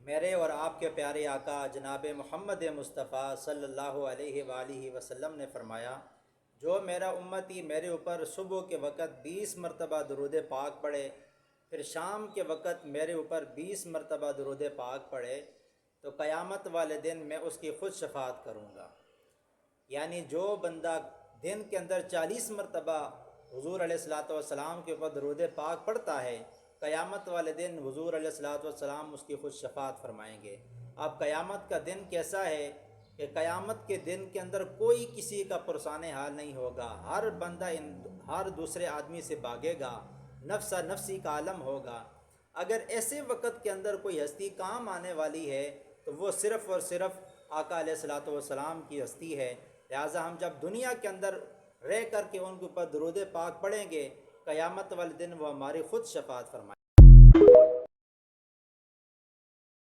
میرے اور آپ کے پیارے آقا جناب محمد مصطفیٰ صلی اللہ علیہ وآلہ وسلم نے فرمایا، جو میرا امتی میرے اوپر صبح کے وقت 20 مرتبہ درود پاک پڑھے، پھر شام کے وقت میرے اوپر 20 مرتبہ درود پاک پڑھے، تو قیامت والے دن میں اس کی خود شفاعت کروں گا۔ یعنی جو بندہ دن کے اندر 40 مرتبہ حضور علیہ الصلاۃ والسلام کے اوپر درود پاک پڑھتا ہے، قیامت والے دن حضور علیہ الصلاۃ والسلام اس کی خود شفاعت فرمائیں گے۔ اب قیامت کا دن کیسا ہے کہ قیامت کے دن کے اندر کوئی کسی کا پرسان حال نہیں ہوگا، ہر بندہ ہر دوسرے آدمی سے بھاگے گا، نفسا نفسی کا عالم ہوگا۔ اگر ایسے وقت کے اندر کوئی ہستی کام آنے والی ہے تو وہ صرف اور صرف آقا علیہ الصلاۃ والسلام کی ہستی ہے۔ لہٰذا ہم جب دنیا کے اندر رہ کر کے ان کے اوپر درود پاک پڑھیں گے، قیامت والے دن وہ ہماری خود شفاعت فرمائیں۔